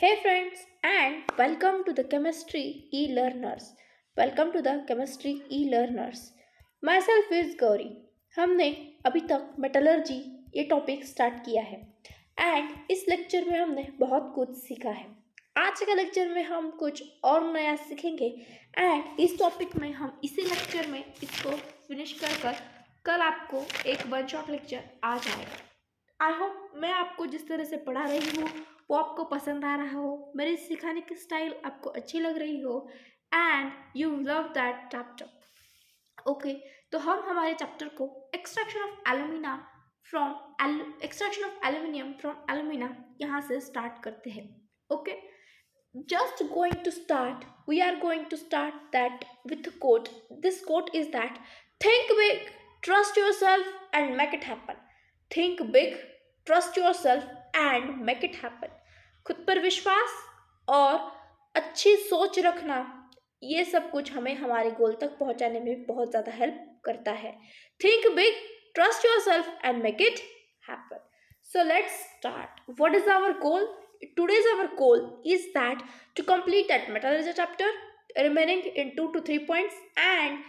Hey friends, and welcome to the Chemistry e-learners. Welcome to the Chemistry e-learners. Myself is Gauri. हमने अभी तक metallurgy ये topic start किया है and इस लेक्चर में हमने बहुत कुछ सीखा है। आज के लेक्चर में हम कुछ और नया सीखेंगे एंड इस टॉपिक में हम इसी लेक्चर में इसको फिनिश कर कल आपको एक वन शॉट लेक्चर आ जाएगा। आई होप मैं आपको जिस तरह से पढ़ा रही हूँ वो आपको पसंद आ रहा हो, मेरे सिखाने की स्टाइल आपको अच्छी लग रही हो and you love that chapter. Okay, तो हम हमारे चैप्टर को extraction of aluminium from alumina यहाँ से स्टार्ट करते हैं। Okay, just going to start, we are going to start that with a quote. This quote is that think big, trust yourself and make it happen. Think big, trust yourself and make it happen. खुद पर विश्वास और अच्छी सोच रखना, ये सब कुछ हमें हमारे गोल तक पहुंचाने में बहुत ज़्यादा हेल्प करता है। Think big, trust yourself and make it happen. So let's start. What is our goal? Today's our goal is that to complete that metallurgy chapter remaining in 2 to 3 points, and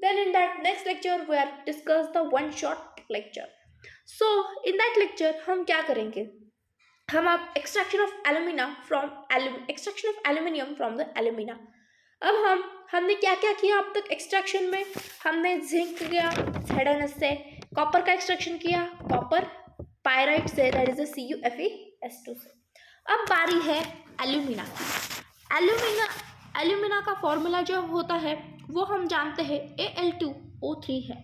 then in that next lecture we are discuss the one shot lecture. So in that lecture हम क्या करेंगे, हम आप extraction of aluminium from the alumina. अब हमने क्या क्या किया अब तक एक्सट्रैक्शन में, हमने जिंक किया ZnS से, कॉपर का एक्सट्रैक्शन किया कॉपर पायराइट से, दैट इज CuFeS2 से। अब बारी है एल्यूमिना की। एल्यूमिना का फॉर्मूला जो होता है वो हम जानते हैं Al2O3 है।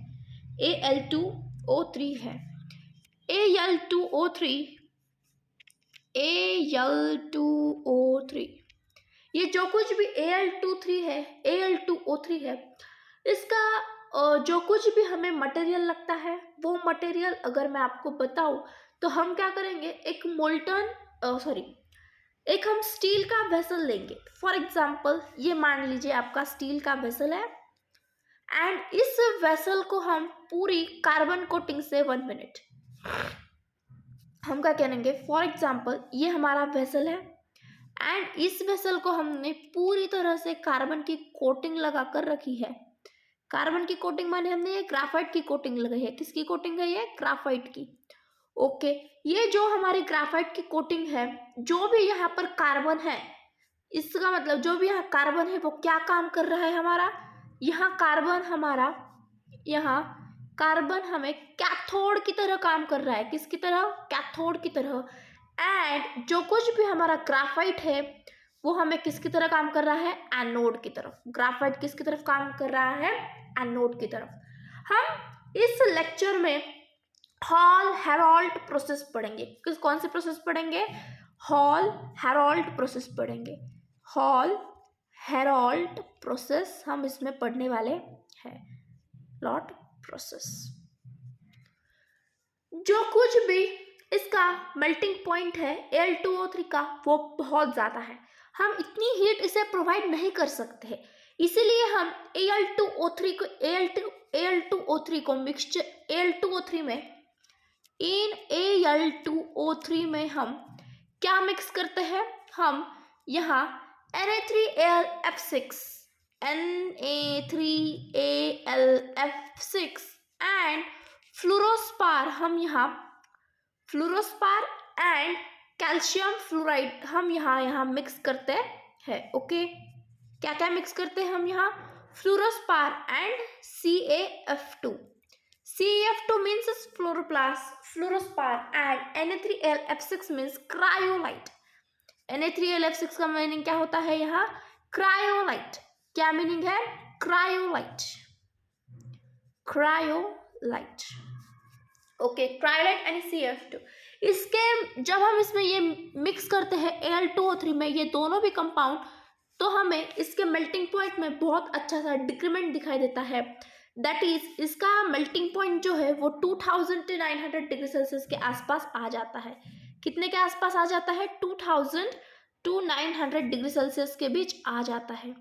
Al2O3 है। Al2O3 ये जो कुछ भी Al2O3 है, इसका जो कुछ भी हमें मटेरियल लगता है वो मटेरियल अगर मैं आपको बताऊं तो हम क्या करेंगे, एक हम स्टील का वेसल लेंगे। फॉर एग्जांपल ये मान लीजिए आपका स्टील का वेसल है एंड इस वेसल को हम पूरी कार्बन कोटिंग से 1 मिनट हम क्या करेंगे, फॉर एग्जांपल ये हमारा वेसल है एंड इस वेसल को हमने पूरी तरह से कार्बन की कोटिंग लगा कर रखी है। कार्बन की कोटिंग माने हमने ये ग्राफाइट की कोटिंग लगाई है। किसकी कोटिंग है ये? ग्राफाइट की। ओके, ये जो हमारी ग्राफाइट की कोटिंग है, जो भी यहाँ पर कार्बन है, इसका मतलब जो भी यहाँ कार्बन है वो क्या काम कर रहा है हमारा, यहाँ कार्बन हमें कैथोड की तरह काम कर रहा है। किसकी तरह? कैथोड की तरह। एंड जो कुछ भी हमारा ग्राफाइट है वो हमें किसकी तरह काम कर रहा है? एनोड की तरफ। ग्राफाइट किसकी तरफ काम कर रहा है? एनोड की तरफ। हम इस लेक्चर में हॉल हेराल्ड प्रोसेस पढ़ेंगे। कौन सी प्रोसेस पढ़ेंगे? हॉल हेराल्ड प्रोसेस पढ़ेंगे। हॉल हेराल्ड प्रोसेस हम इसमें पढ़ने वाले हैं। लॉट प्रोसेस, जो कुछ भी इसका मेल्टिंग पॉइंट है Al2O3 का वो बहुत ज़्यादा है, हम इतनी हीट इसे प्रोवाइड नहीं कर सकते हैं। इसीलिए हम Al2O3 को मिक्सचर Al2O3 में हम क्या मिक्स करते हैं? हम यहाँ Na3Al6 एंड फ्लोरोस्पार, हम यहाँ फ्लोरोस्पार एंड कैल्शियम फ्लोराइड हम यहाँ मिक्स करते हैं। ओके, क्या क्या मिक्स करते हैं हम यहाँ? फ्लोरोस्पार and CaF2 means fluorospar and Na3Al6 means cryolite। Na3Al6 का मीनिंग क्या होता है यहाँ? क्रायोलाइट। क्या मीनिंग है? Cryolite. Okay, cryolite and CaF2। इसके जब हम इसमें ये मिक्स करते हैं Al2O3 में ये दोनों भी कंपाउंड, तो हमें इसके मेल्टिंग पॉइंट में बहुत अच्छा सा डिक्रीमेंट दिखाई देता है। दैट इज इसका मेल्टिंग पॉइंट जो है वो 2900 डिग्री सेल्सियस के आसपास आ जाता है। कितने के आसपास आ जाता है? 2000 to 900 डिग्री सेल्सियस के बीच आ जाता है।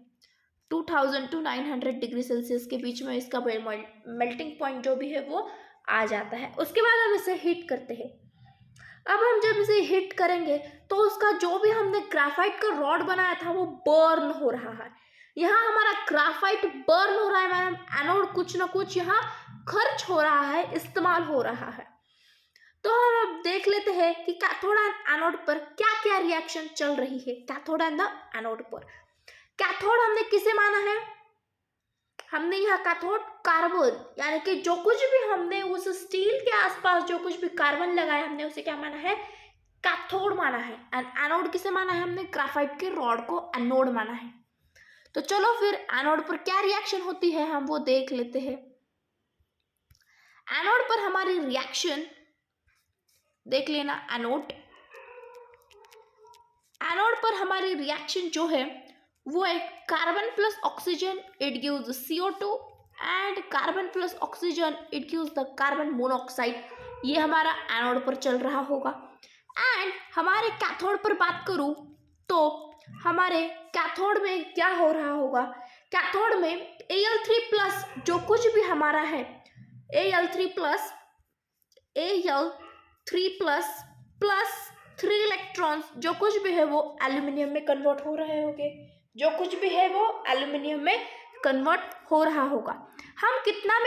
2000 to 900 डिग्री सेल्सियस के बीच में इसका मेल्टिंग पॉइंट जो भी है वो आ जाता है। उसके बाद हम इसे हीट करते हैं। अब हम जब इसे हिट करेंगे तो उसका जो भी हमने ग्राफाइट का रॉड बनाया था वो बर्न हो रहा है। यहाँ हमारा ग्राफाइट बर्न हो रहा है मैडम, एनोड कुछ ना कुछ यहाँ खर्च हो रहा है, इस्तेमाल हो रहा है। तो हम अब देख लेते हैं कि कैथोड एंड एनोड पर क्या क्या रिएक्शन चल रही है। कैथोड एंड द एनोड पर, कैथोड हमने किसे माना है, हमने यहाँ कैथोड कार्बन, यानी कि जो कुछ भी हमने उस स्टील के आसपास जो कुछ भी कार्बन लगाया हमने उसे क्या माना है, कैथोड माना है। एंड एनोड किसे माना है, हमने ग्राफाइट के रॉड को एनोड माना है। तो चलो फिर एनोड पर क्या रिएक्शन होती है हम वो देख लेते हैं। एनोड पर हमारी रिएक्शन देख लेना। एनोड पर हमारी रिएक्शन जो है वो एक carbon plus oxygen it gives CO2 and carbon plus oxygen it gives the carbon monoxide. ये हमारा एनोड पर चल रहा होगा। एंड हमारे कैथोड पर बात करूं तो हमारे कैथोड में क्या हो रहा होगा, कैथोड में Al3 प्लस जो कुछ भी हमारा है, Al3 प्लस प्लस 3 इलेक्ट्रॉन्स जो कुछ भी है वो एल्यूमिनियम में कन्वर्ट हो रहे होंगे, जो कुछ भी है वो एल्यूमिनियम में कन्वर्ट हो रहा होगा। हम कितना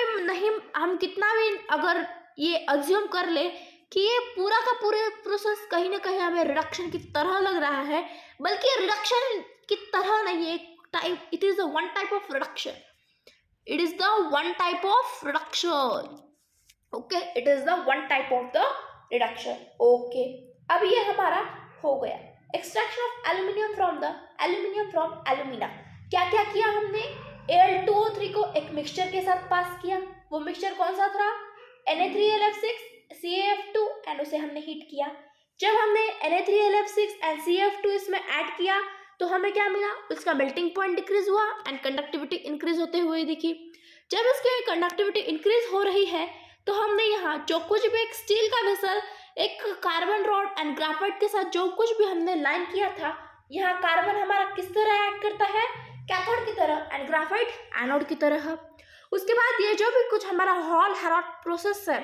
भी अगर ये अज्यूम कर ले कि ये पूरा का पूरा प्रोसेस कहीं ना कहीं हमें रिडक्शन की तरह लग रहा है, बल्कि रिडक्शन की तरह नहीं है, it is one type of reduction, it is the one type of reduction. Okay, it is the one type of the reduction. Okay, अब ये हमारा हो गया extraction of aluminium from alumina. क्या क्या किया हमने, Al2O3 को एक मिक्सचर के साथ पास किया। वो मिक्सचर कौन सा था, Na3LF6 CaF2, एंड उसे हमने हीट किया। जब हमने Na3LF6 एंड CaF2 इसमें ऐड किया तो हमें क्या मिला, उसका मेल्टिंग पॉइंट डिक्रीज हुआ एंड कंडक्टिविटी इंक्रीज होते हुए दिखी। जब इसकी कंडक्टिविटी इंक्रीज हो रही है तो हमने यहाँ जो कुछ भी एक स्टील का वेसल, एक कार्बन रॉड एंड ग्राफाइट के साथ जो कुछ भी हमने लाइन किया था, यहाँ कार्बन हमारा किस तरह एक्ट करता है, कैथोड की तरह, एंड ग्राफाइट एनोड की तरह। उसके बाद ये जो भी कुछ हमारा हॉल हेराल्ड प्रोसेस है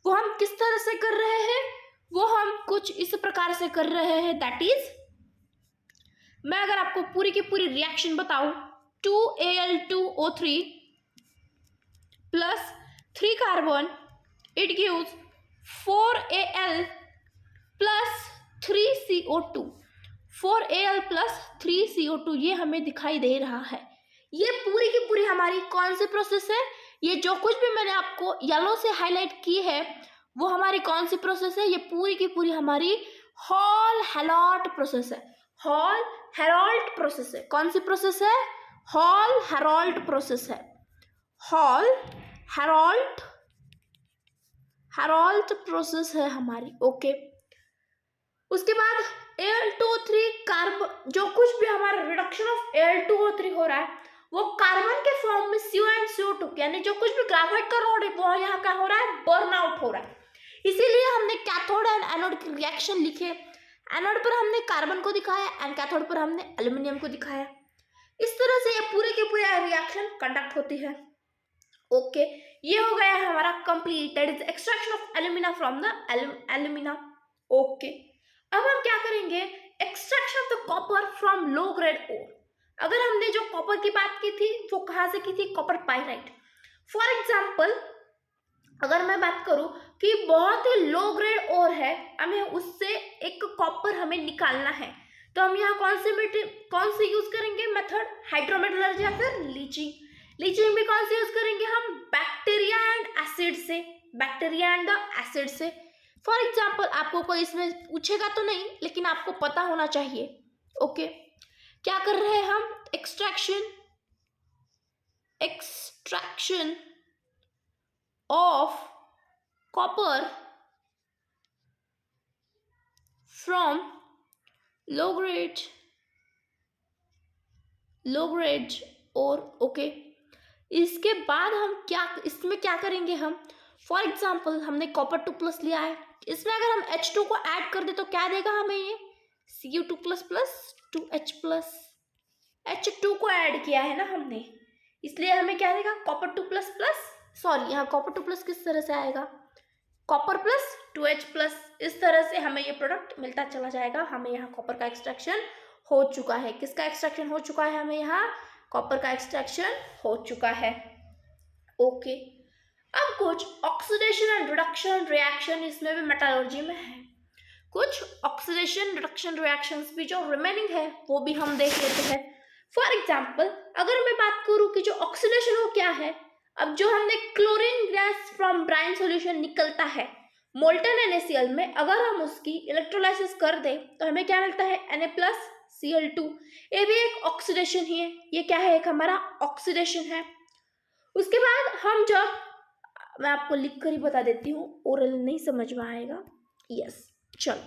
वो हम किस तरह से कर रहे हैं, वो हम कुछ इस प्रकार से कर रहे हैं। दैट इज, मैं अगर आपको पूरी की पूरी रिएक्शन बताऊं, 2Al2O3 plus 3 carbon it gives 4Al plus 3CO2, 4Al plus 3CO2 ये हमें दिखाई दे रहा है। ये पूरी की पूरी हमारी कौन सी प्रोसेस है, ये जो कुछ भी मैंने आपको येलो से हाईलाइट की है वो हमारी कौन सी प्रोसेस है, ये पूरी की पूरी हमारी हॉल हेराल्ड प्रोसेस है। हॉल हेराल्ड प्रोसेस है। कौन सी प्रोसेस है, हॉल हेराल्ड प्रोसेस है। हॉल हेराल्ड प्रोसेस है हमारी। ओके, उसके बाद Al2O3 कार्बन, जो कुछ भी हमारा रिडक्शन ऑफ Al2O3 हो रहा है वो कार्बन के फॉर्म में CO एंड CO2, यानी जो कुछ भी ग्राफाइट का रॉड है वो यहाँ क्या हो रहा है, बर्न आउट हो रहा है। इसीलिए हमने कैथोड एंड एनोड की रिएक्शन लिखे। एनोड पर हमने कार्बन को दिखाया एंड कैथोड पर हमने एल्यूमिनियम को दिखाया। इस तरह से ये पूरी की पूरी रिएक्शन कंडक्ट होती है। ओके, ये हो गया है हमारा complete, that is extraction of alumina from the alumina. Okay, अब हम क्या करेंगे, extraction of the copper from low grade ore. अगर हमने जो कॉपर की बात की थी वो कहाँ से की थी, कॉपर पाइराइट। फॉर एग्जाम्पल अगर मैं बात करूं कि बहुत ही लो ग्रेड ओर है, हमें उससे एक कॉपर हमें निकालना है, तो हम यहाँ कौन से यूज करेंगे मेथड, हाइड्रोमेटलर्जी या फिर लीचिंग। लीचिंग भी कौन से यूज करेंगे हम, बैक्टीरिया एंड एसिड से। फॉर एग्जाम्पल आपको कोई इसमें पूछेगा तो नहीं, लेकिन आपको पता होना चाहिए। ओके, क्या कर रहे हैं हम, extraction of copper from low grade और। ओके, इसके बाद हम इसमें क्या करेंगे हम, फॉर एग्जाम्पल हमने कॉपर 2+ लिया है, इसमें अगर हम H2 को ऐड कर दे तो क्या देगा हमें, ये Cu2+ प्लस 2H+, H2 को ऐड किया है ना हमने, इसलिए हमें क्या देगा, कॉपर 2++, सॉरी यहाँ कॉपर 2+ किस तरह से आएगा, कॉपर प्लस 2H+, इस तरह से हमें ये प्रोडक्ट मिलता चला जाएगा। हमें यहाँ कॉपर का एक्सट्रैक्शन हो चुका है। किसका एक्सट्रैक्शन हो चुका है? हमें यहाँ कॉपर का एक्सट्रैक्शन हो चुका है। ओके, अब कुछ ऑक्सीडेशन एंड रिडक्शन रिएक्शन इसमें भी मेटालर्जी में है। कुछ ऑक्सीडेशन रिडक्शन रिएक्शंस भी जो रिमेनिंग है वो भी हम देख लेते हैं। फॉर एग्जाम्पल, अगर मैं बात करूँ कि जो ऑक्सीडेशन वो क्या है, अब जो हमने chlorine gas from brine solution निकलता है मोल्टन NaCl में, अगर हम उसकी इलेक्ट्रोलाइसिस कर दें तो हमें क्या मिलता है? Na+Cl2। ये भी एक ऑक्सीडेशन ही है। ये क्या है? एक हमारा ऑक्सीडेशन है। उसके बाद हम जब, मैं आपको लिख कर ही बता देती हूँ, ओरल नहीं समझ में आएगा। यस, चलो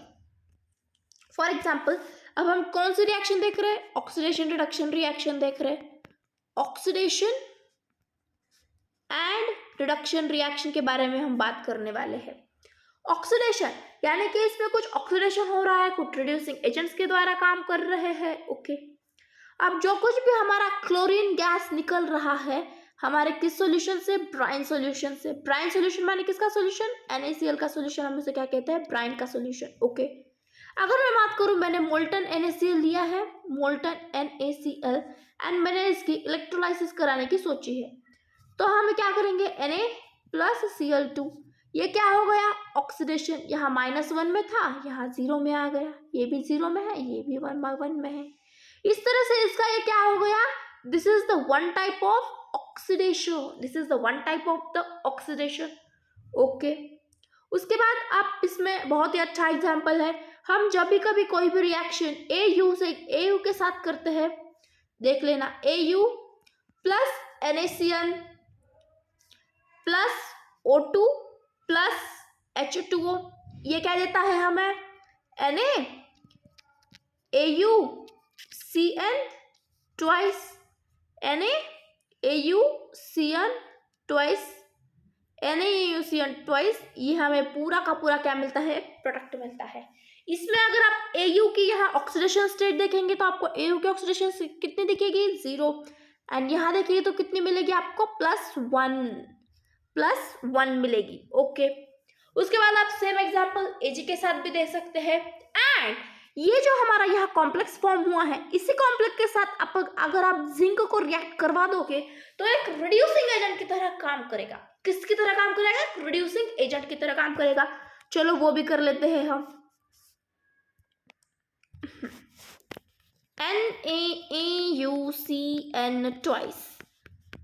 फॉर एग्जाम्पल, अब हम कौन सी रिएक्शन देख रहे हैं? ऑक्सीडेशन रिडक्शन रिएक्शन देख रहे हैं। ऑक्सीडेशन एंड रिडक्शन रिएक्शन के बारे में हम बात करने वाले हैं। ऑक्सीडेशन यानी कि इसमें कुछ ऑक्सीडेशन हो रहा है, कुछ रिड्यूसिंग एजेंट्स के द्वारा काम कर रहे हैं। ओके, अब जो कुछ भी हमारा क्लोरीन गैस निकल रहा है हमारे किस सॉल्यूशन से? ब्राइन सॉल्यूशन से। ब्राइन सॉल्यूशन माने किसका सॉल्यूशन? NaCl का सॉल्यूशन। हम इसे क्या कहते हैं? ब्राइन का सॉल्यूशन। ओके, अगर मैं बात करूं, मैंने मोल्टन NaCl लिया है, मोल्टन NaCl, एंड मैंने इसकी इलेक्ट्रोलाइसिस कराने की सोची है, तो हम क्या करेंगे? Na+Cl2। ये क्या हो गया? ऑक्सीडेशन। यहाँ -1 में था, यहाँ 0 में आ गया। ये भी 0 में है, ये भी 1 में है। इस तरह से इसका ये क्या हो गया? This is the one type of oxidation. This is the one type of the oxidation. Okay, उसके बाद आप इसमें बहुत ही अच्छा एग्जांपल है, हम जब भी कभी कोई भी रिएक्शन AU के साथ करते हैं, देख लेना, AU plus NaCl plus O2 plus H2O, ये क्या देता है हमें? NaAuCN twice, NaAuCN twice, NaAuCN twice, ये हमें पूरा का पूरा क्या मिलता है? प्रोडक्ट मिलता है। इसमें अगर आप AU की यहाँ ऑक्सीडेशन स्टेट देखेंगे तो आपको AU की ऑक्सीडेशन कितनी दिखेगी? 0। एंड यहाँ देखिए तो कितनी मिलेगी आपको? +1 मिलेगी। ओके, उसके बाद आप सेम एग्जांपल Ag के साथ भी दे सकते हैं। एंड ये जो हमारा यहाँ कॉम्प्लेक्स फॉर्म हुआ है, इसी कॉम्प्लेक्स के साथ अगर आप जिंक को रिएक्ट करवा दोगे तो एक रिड्यूसिंग एजेंट की तरह काम करेगा। किसकी तरह काम करेगा? रिड्यूसिंग एजेंट की तरह काम करेगा। चलो वो भी कर लेते हैं हम। NaAuCN twice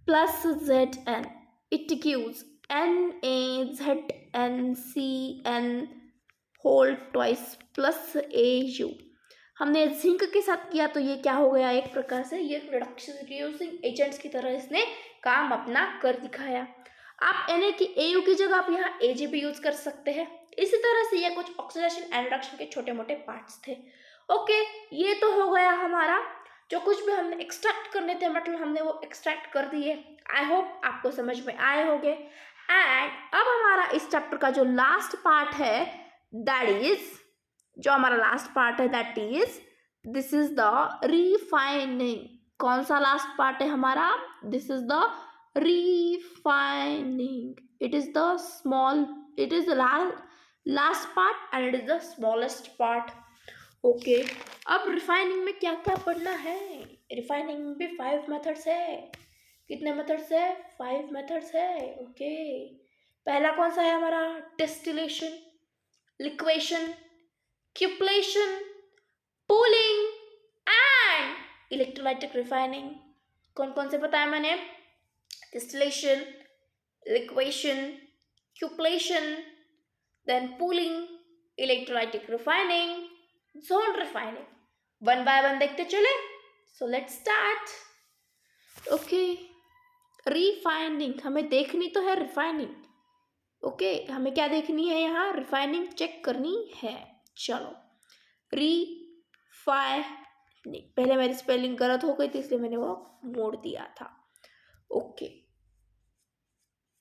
plus Zn, it gives NaZnCn whole twice plus AU। हमने जिंक के साथ किया तो ये क्या हो गया? एक प्रकार से ये रिड्यूसिंग एजेंट्स की तरह इसने काम अपना कर दिखाया। आप Na की AU की जगह आप यहाँ Ag भी यूज कर सकते हैं। इसी तरह से ये कुछ ऑक्सीडेशन एंड रिडक्शन के छोटे मोटे पार्ट्स थे। ओके, ये तो हो गया हमारा, जो कुछ भी हमने एक्सट्रैक्ट करने थे मतलब हमने वो एक्सट्रैक्ट कर दिए। आई होप आपको समझ में आए होंगे। एंड अब हमारा इस चैप्टर का जो लास्ट पार्ट है that is, this is the refining. कौन सा लास्ट पार्ट है हमारा? This is the refining. It is the last part and it is the smallest part. Okay, अब रिफाइनिंग में क्या क्या पढ़ना है? रिफाइनिंग में भी 5 मेथड्स है। कितने मेथड्स है? 5 मेथड्स है। ओके, पहला कौन सा है हमारा? Distillation, liquation, cupellation, poling and electrolytic refining. कौन कौन से बताया मैंने? Distillation, liquation, cupellation, then poling, electrolytic refining, zone refining. One by one देखते चले। So let's start. Okay, refining हमें देखनी तो है रिफाइनिंग। ओके, हमें क्या देखनी है यहाँ? रिफाइनिंग चेक करनी है। चलो, रिफाइनिंग, पहले मेरी स्पेलिंग गलत हो गई थी इसलिए मैंने वो मोड़ दिया था। ओके,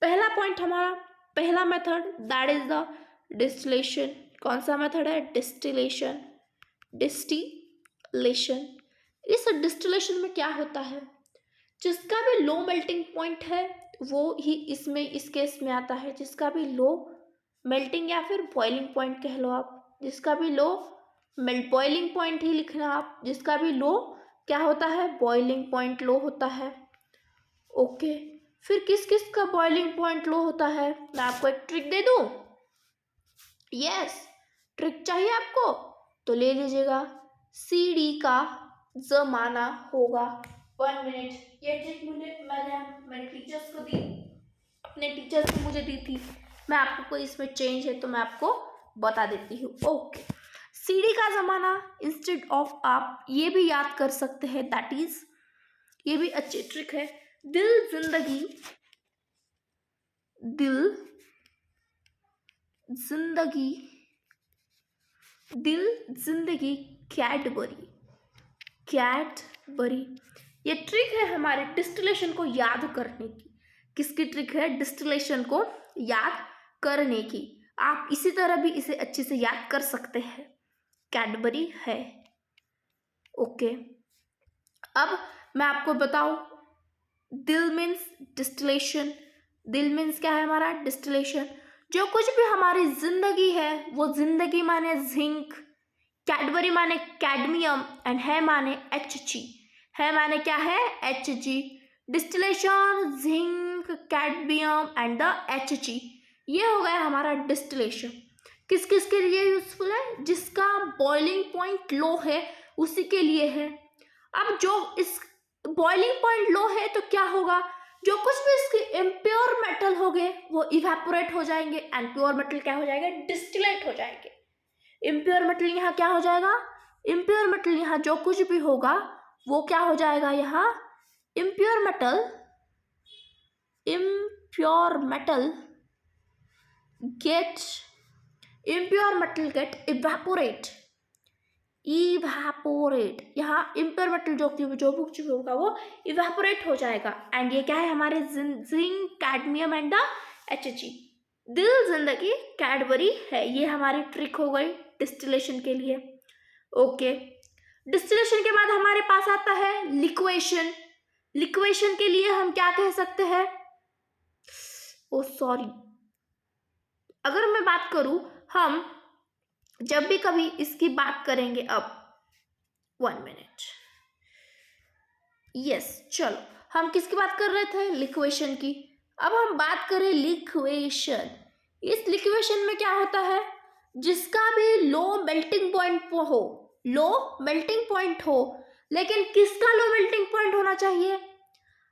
पहला पॉइंट हमारा, पहला method that is the distillation. कौन सा मेथड है? डिस्टिलेशन। इस डिस्टिलेशन में क्या होता है? जिसका भी लो मेल्टिंग पॉइंट है वो ही इसमें इस केस में आता है। जिसका भी लो मेल्टिंग या फिर बॉइलिंग पॉइंट कह लो आप, जिसका भी लो बॉइलिंग पॉइंट ही लिखना आप, जिसका भी लो क्या होता है, बॉइलिंग पॉइंट लो होता है। ओके, फिर किस किस का बॉइलिंग पॉइंट लो होता है, मैं आपको एक ट्रिक दे दूं। यस, ट्रिक चाहिए आपको तो ले लीजिएगा। सीडी का जमाना होगा 1 मिनट। ये ट्रिक मैंने मेरे टीचर्स को दी, अपने टीचर्स ने मुझे दी थी। मैं आपको कोई इसमें चेंज है तो मैं आपको बता देती हूँ। ओके, सीडी का जमाना इंस्टेड ऑफ आप ये भी याद कर सकते हैं, दैट इज ये भी अच्छी ट्रिक है। दिल जिंदगी, दिल जिंदगी, दिल जिंदगी कैडबरी, कैडबरी। ये ट्रिक है हमारे डिस्टिलेशन को याद करने की। किसकी ट्रिक है, डिस्टिलेशन को याद करने की। आप इसी तरह भी इसे अच्छे से याद कर सकते हैं, कैडबरी है। ओके, अब मैं आपको बताऊं, दिल मीन्स डिस्टिलेशन, दिल मीन्स क्या है हमारा, डिस्टिलेशन। जो कुछ भी हमारी जिंदगी है वो जिंदगी माने जिंक, कैडबरी माने कैडमियम एंड है माने Hg, है माने क्या है, Hg। Distillation zinc, cadmium and the Hg, ये हो गया हमारा डिस्टिलेशन। किस किस के लिए यूजफुल है, जिसका बॉइलिंग पॉइंट लो है उसी के लिए है। अब जो इस बॉइलिंग पॉइंट लो है तो क्या होगा, जो कुछ भी इसके इम्प्योर मेटल हो गए वो इवेपोरेट हो जाएंगे एंड प्योर मेटल क्या हो जाएगा, डिस्टिलेट हो जाएंगे। इम्प्योर मेटल यहाँ क्या हो जाएगा, इम्प्योर मेटल यहाँ जो कुछ भी होगा वो क्या हो जाएगा, यहाँ impure metal, impure metal get, impure metal get evaporate, evaporate. यहाँ इम्प्योर मेटल जो कुछ भी होगा वो इवेपोरेट हो जाएगा एंड ये क्या है हमारे zinc, cadmium and the Hg। दिल जिंदगी कैडबरी है, ये हमारी ट्रिक हो गई डिस्टिलेशन के लिए। ओके, डिस्टिलेशन के बाद हमारे पास आता है लिक्वेशन। लिक्वेशन के लिए हम क्या कह सकते हैं, ओ सॉरी, अगर मैं बात करूं, हम जब भी कभी इसकी बात करेंगे, अब 1 मिनट, यस चलो, हम किसकी बात कर रहे थे, लिक्वेशन की। अब हम बात करें लिक्वेशन। इस लिक्वेशन में क्या होता है, जिसका भी लो मेल्टिंग पॉइंट हो, लो मेल्टिंग पॉइंट हो, लेकिन किसका लो मेल्टिंग पॉइंट होना चाहिए।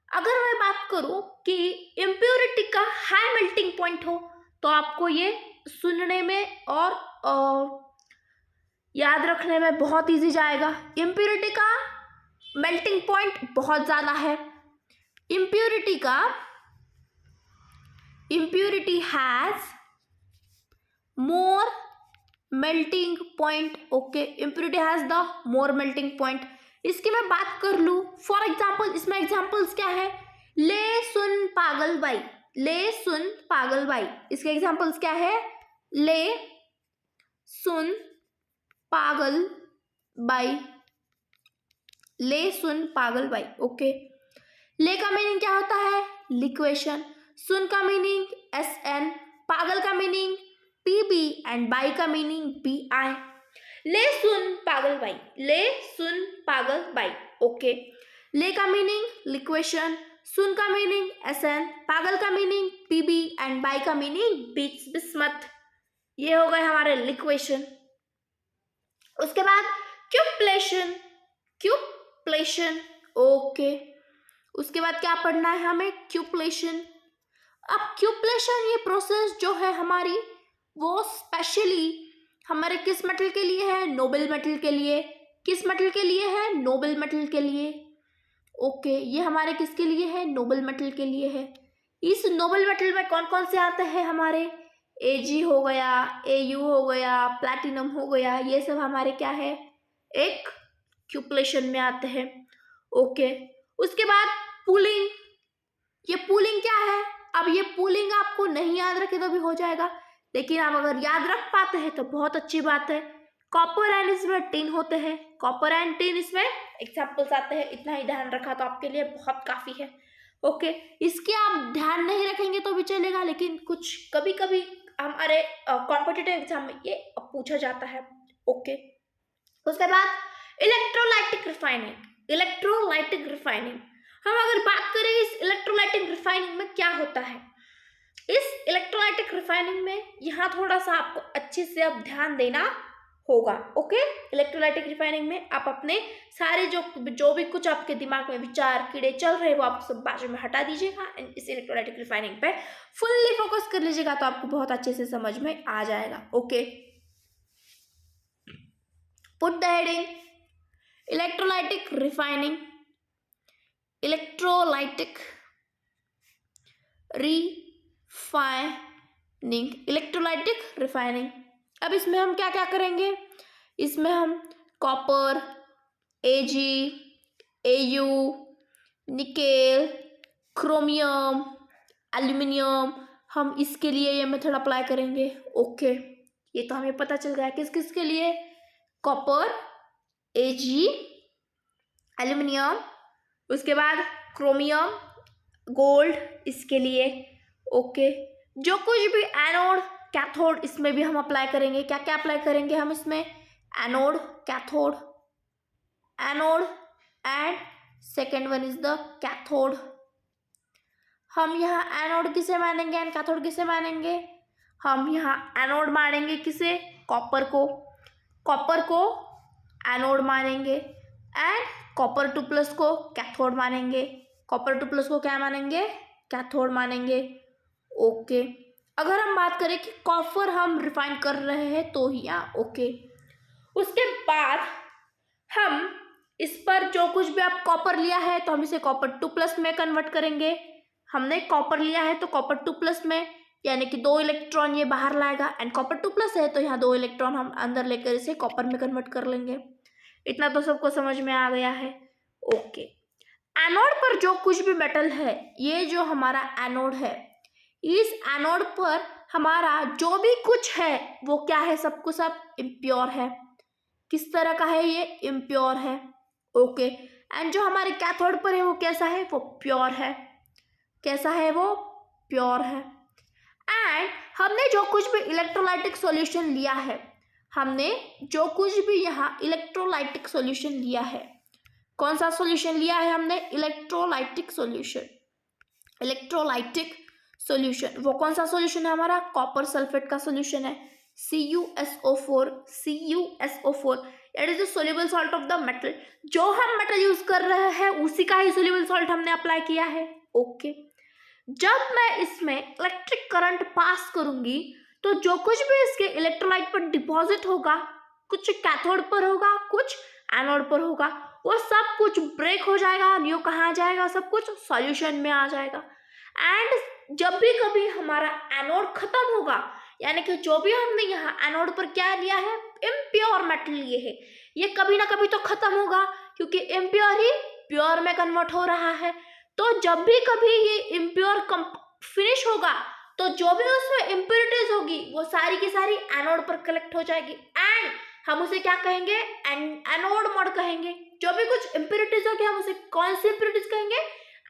अगर मैं बात करूं कि इम्प्योरिटी का हाई मेल्टिंग पॉइंट हो तो आपको ये सुनने में और याद रखने में बहुत इजी जाएगा। इम्प्योरिटी का मेल्टिंग पॉइंट बहुत ज़्यादा है, इम्प्योरिटी का, impurity has more melting point. Okay, impurity has the more melting point. इसकी मैं बात कर लूँ, फॉर एग्जाम्पल, इसमें एग्जाम्पल्स क्या है, ले सुन पागल बाई, ले सुन पागल बाई, इसके एग्जाम्पल्स क्या है, ले सुन पागल बाई, ले सुन पागल बाई। ओके, ले का मीनिंग क्या होता है, लिक्वेशन, सुन का मीनिंग SN, पागल का मीनिंग PB एंड बाई का मीनिंग BI। ले सुन पागल बाई, ले सुन पागल बाई। ओके, ले का मीनिंग लिक्वेशन, सुन का मीनिंग SN, पागल का मीनिंग PB एंड बाई का मीनिंग बिस्मत। ये हो गए हमारे लिक्वेशन। उसके बाद क्यूप्लेशन, क्यूप्लेशन। ओके, उसके बाद क्या पढ़ना है हमें, क्यूप्लेशन। अब क्यूप्लेशन ये प्रोसेस जो है हमारी, वो स्पेशली हमारे किस मेटल के लिए है, नोबल मेटल के लिए। किस मेटल के लिए है, नोबल मेटल के लिए। ओके, ये हमारे किसके लिए है, नोबल मेटल के लिए है। इस नोबल मेटल में कौन कौन से आते हैं हमारे, Ag हो गया, Au हो गया, प्लैटिनम हो गया, ये सब हमारे क्या है, एक क्यूप्लेशन में आते हैं। ओके, उसके बाद पूलिंग। ये पूलिंग क्या है, अब ये पूलिंग आपको नहीं याद रखे तो भी हो जाएगा, लेकिन आप अगर याद रख पाते हैं तो बहुत अच्छी बात है। कॉपर एंड इसमें टिन होते हैं, कॉपर एंड टिन इसमें एग्जाम्पल्स आते हैं, इतना ही ध्यान रखा तो आपके लिए बहुत काफ़ी है। ओके, इसके आप ध्यान नहीं रखेंगे तो भी चलेगा, लेकिन कुछ कभी कभी हमारे कॉम्पिटिटिव एग्जाम में ये पूछा जाता है। ओके, उसके बाद इलेक्ट्रोलाइटिक रिफाइनिंग। इलेक्ट्रोलाइटिक रिफाइनिंग, हम अगर बात करें इस इलेक्ट्रोलाइटिक रिफाइनिंग में क्या होता है, इस इलेक्ट्रोलाइटिक रिफाइनिंग में यहाँ थोड़ा सा आपको अच्छे से अब ध्यान देना होगा। ओके, इलेक्ट्रोलाइटिक रिफाइनिंग में आप अपने सारे जो भी कुछ आपके दिमाग में विचार कीड़े चल रहे हैं वो आप सब बाजू में हटा दीजिएगा एंड इस इलेक्ट्रोलाइटिक रिफाइनिंग पे फुल्ली फोकस कर लीजिएगा, तो आपको बहुत अच्छे से समझ में आ जाएगा। Okay, put the heading electrolytic refining, electrolytic refining, electrolytic refining. अब इसमें हम क्या क्या करेंगे, इसमें हम copper, Ag, Au, nickel, chromium, aluminium, हम इसके लिए ये मेथड अप्लाई करेंगे। ओके, ये तो हमें पता चल गया किस किस के लिए, कॉपर, Ag, एल्यूमिनियम, उसके बाद क्रोमियम, गोल्ड इसके लिए। ओके, जो कुछ भी एनोड कैथोड इसमें भी हम अप्लाई करेंगे। क्या क्या अप्लाई करेंगे हम इसमें, anode, cathode, anode and second one is the cathode. हम यहाँ एनोड किसे मानेंगे एंड कैथोड किसे मानेंगे, हम यहाँ एनोड मानेंगे किसे, कॉपर को, कॉपर को एनोड मानेंगे एंड कॉपर 2+ को कैथोड मानेंगे, कॉपर 2+ को क्या मानेंगे, कैथोड मानेंगे। ओके, अगर हम बात करें कि कॉपर हम रिफाइन कर रहे हैं तो ही ओके, उसके बाद हम इस पर जो कुछ भी आप कॉपर लिया है तो हम इसे कॉपर 2+ में कन्वर्ट करेंगे। हमने कॉपर लिया है तो कॉपर 2+ में, यानी कि 2 इलेक्ट्रॉन ये बाहर लाएगा एंड कॉपर 2+ है तो यहाँ 2 इलेक्ट्रॉन हम अंदर लेकर इसे कॉपर में कन्वर्ट कर लेंगे। इतना तो सबको समझ में आ गया है। ओके, एनोड पर जो कुछ भी मेटल है, ये जो हमारा एनोड है, इस एनोड पर हमारा जो भी कुछ है वो क्या है, सबको सब इम्प्योर है। किस तरह का है ये, इम्प्योर है। ओके, एंड जो हमारे कैथोड पर है वो कैसा है, वो प्योर है। कैसा है, वो प्योर है। एंड हमने जो कुछ भी इलेक्ट्रोलाइटिक सॉल्यूशन लिया है, हमने जो कुछ भी यहाँ इलेक्ट्रोलाइटिक सॉल्यूशन लिया है, कौन सा सॉल्यूशन लिया है हमने, इलेक्ट्रोलाइटिक सॉल्यूशन, इलेक्ट्रोलाइटिक सॉल्यूशन। वो कौन सा सॉल्यूशन है हमारा, कॉपर सल्फेट का सॉल्यूशन है, CuSO4, CuSO4 it is the soluble salt of the metal. जो हम मेटल यूज कर रहे हैं उसी का ही सोल्यूबल सॉल्ट हमने अप्लाई किया है। ओके, जब मैं इसमें इलेक्ट्रिक करंट पास करूंगी तो जो कुछ भी इसके इलेक्ट्रोलाइट पर डिपॉजिट होगा, कुछ कैथोड पर होगा, कुछ एनोड पर होगा, वो सब कुछ ब्रेक हो जाएगा, न्यू कहाँ जाएगा, सब कुछ सॉल्यूशन में आ जाएगा। एंड जब भी कभी हमारा एनोड खत्म होगा, यानी कि जो भी हमने यहाँ एनोड पर क्या लिया है, इम्प्योर मेटल लिए है, ये कभी ना कभी तो खत्म होगा क्योंकि इम्प्योर ही प्योर में कन्वर्ट हो रहा है। तो जब भी कभी ये इम्प्योर फिनिश होगा तो जो भी उसमें इम्प्योरिटीज होगी वो सारी की सारी एनोड पर कलेक्ट हो जाएगी एंड हम उसे क्या कहेंगे, एनोड मोड कहेंगे। जो भी कुछ इम्प्योरिटीज होगी हम उसे कौन सी इम्प्योरिटीज कहेंगे,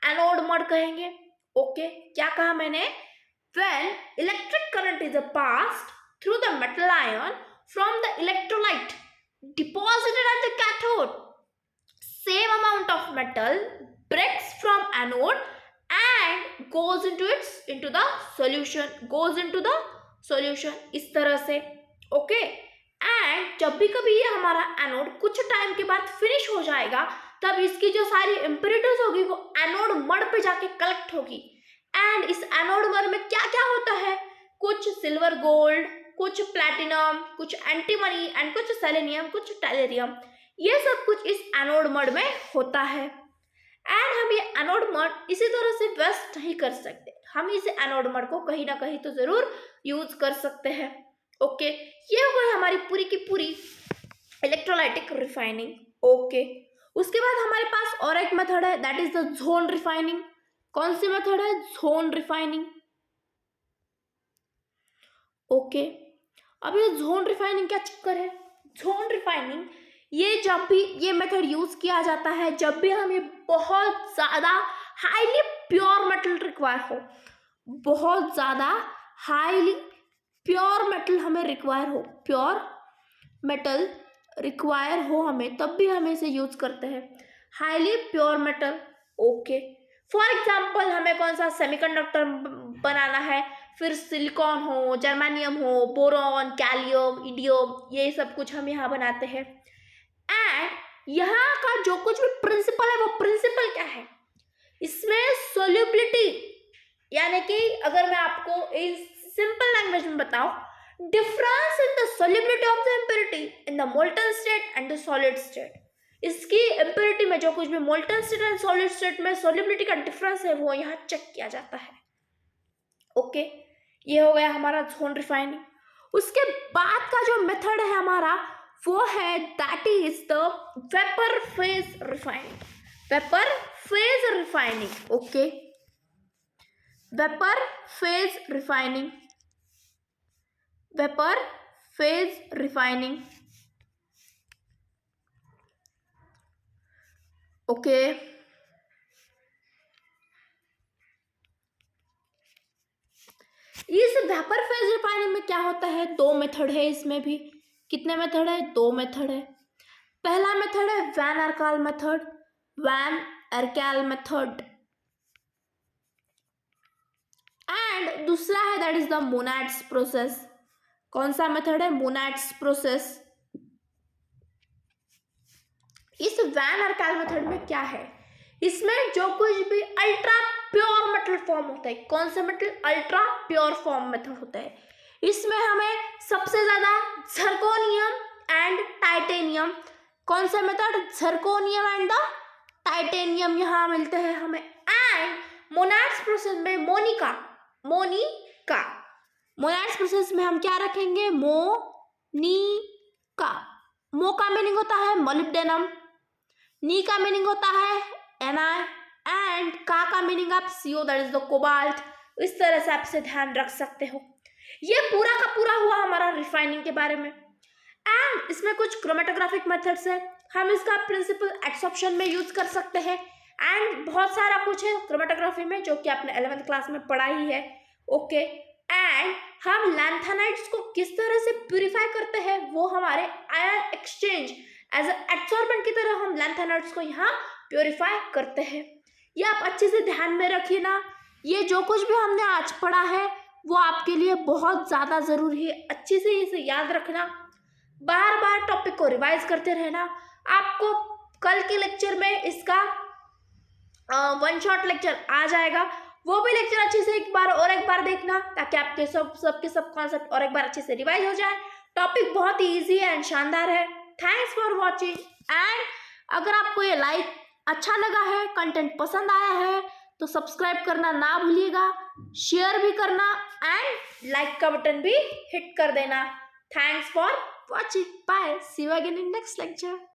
एनोड मोड कहेंगे। ओके, क्या कहा मैंने, when electric current is passed through the metal ion from the electrolyte deposited at the cathode, same amount of metal breaks from anode and goes into the solution, goes into the solution, इस तरह से। Okay, and जब भी कभी ये हमारा anode कुछ time के बाद फिनिश हो जाएगा तब इसकी जो सारी इम्प्योरिटीज होगी वो एनोड मड पे जाके कलेक्ट होगी एंड इस एनोड मड में क्या क्या होता है, कुछ सिल्वर गोल्ड, कुछ प्लैटिनम, कुछ एंटीमनी एंड कुछ सेलेनियम, कुछ टैलेरियम, ये सब कुछ इस एनोड मड में होता है। एंड हम ये एनोड मड इसी तरह से वेस्ट नहीं कर सकते, हम इस एनोड मड को कहीं ना कहीं तो जरूर यूज कर सकते हैं। ओके, ये हुई हमारी पूरी की पूरी इलेक्ट्रोलाइटिक रिफाइनिंग। ओके, उसके बाद हमारे पास और एक मेथड है, that is the zone refining. कौन सी मेथड है, जोन रिफाइनिंग। ओके, अब ये जोन रिफाइनिंग क्या चक्कर है, जोन रिफाइनिंग ये जब भी ये मेथड यूज किया जाता है जब भी हमें बहुत ज्यादा हाईली प्योर मेटल रिक्वायर हो, बहुत ज्यादा हाईली प्योर मेटल हमें रिक्वायर हो, प्योर मेटल रिक्वायर हो हमें, तब भी हम इसे यूज करते हैं। Highly pure metal, okay. For example हमें कौन सा सेमीकंडक्टर बनाना है, फिर सिलिकॉन हो, जर्मेनियम हो, बोरॉन, गैलियम, इंडियम, ये सब कुछ हम यहाँ बनाते हैं। एंड यहाँ का जो कुछ भी प्रिंसिपल है, वो प्रिंसिपल क्या है, इसमें सोल्यूबिलिटी, यानी कि अगर मैं आपको इस सिंपल लैंग्वेज में बताऊं, difference in the solubility of the impurity in the molten state and the solid state. इसकी इम्प्योरिटी में जो कुछ भी molten state and solid state में सोल्यूबिलिटी का डिफरेंस है, वो यहाँ चेक किया जाता है। ओके, ये हो गया हमारा जोन रिफाइनिंग। उसके बाद का जो मेथड है हमारा, वो है that is the vapour phase refining. Vapour phase refining, okay, vapour phase refining, vapour phase refining, okay. इस वेपर फेज रिफाइनिंग में क्या होता है, दो मेथड है इसमें भी। कितने मेथड है, दो मेथड है। पहला मेथड है van Arkel method, van Arkel method, and दूसरा है that is the Mond's process. कौन सा मेथड है, मोनाड्स प्रोसेस। इस वैन आर्काल मेथड में क्या है, इसमें जो कुछ भी अल्ट्रा प्योर मेटल फॉर्म होता है, कौन सा metal, ultra pure form method होता है, इसमें हमें सबसे ज्यादा झरकोनियम एंड टाइटेनियम, कौन सा मेथड, झरकोनियम एंड द टाइटेनियम यहाँ मिलते हैं हमें। एंड मोनाड्स प्रोसेस में मोनिका, मोनिका, मोनाड्स प्रोसेस में हम क्या रखेंगे, मोनिका। मो का मीनिंग होता है मोलिब्डेनम, नी का मीनिंग होता है Na, एंड का मीनिंग आप CO, that is the cobalt. इस तरह से आप इसे ध्यान रख सकते हो। ये पूरा का पूरा हुआ हमारा रिफाइनिंग के बारे में। एंड इसमें कुछ क्रोमेटोग्राफिक मेथड्स है, हम इसका प्रिंसिपल एब्सॉर्प्शन में यूज कर सकते हैं। एंड बहुत सारा कुछ है क्रोमेटोग्राफी में जो कि आपने 11th क्लास में पढ़ा ही है, ओके। एंड हम लैंथेनाइड्स को किस तरह से प्यूरिफाई करते हैं, वो हमारे आयन एक्सचेंज एज एब्सॉर्बेंट की तरह हम लैंथेनाइड्स को यहाँ प्योरीफाई करते हैं। ये आप अच्छे से ध्यान में रखिए ना, ये जो कुछ भी हमने आज पढ़ा है वो आपके लिए बहुत ज़्यादा ज़रूरी है। अच्छे से इसे याद रखना, बार बार टॉपिक को रिवाइज करते रहना। आपको कल के लेक्चर में इसका वन शॉट लेक्चर आ जाएगा, वो भी लेक्चर अच्छे से एक बार देखना, ताकि आपके सब कॉन्सेप्ट और एक बार अच्छे से रिवाइज हो जाए। टॉपिक बहुत ही ईजी है एंड शानदार है। Thanks for watching. एंड अगर आपको ये लाइक अच्छा लगा है, कंटेंट पसंद आया है, तो सब्सक्राइब करना ना भूलिएगा, शेयर भी करना एंड लाइक का बटन भी हिट कर देना। Thanks for watching, bye, see you again in next lecture.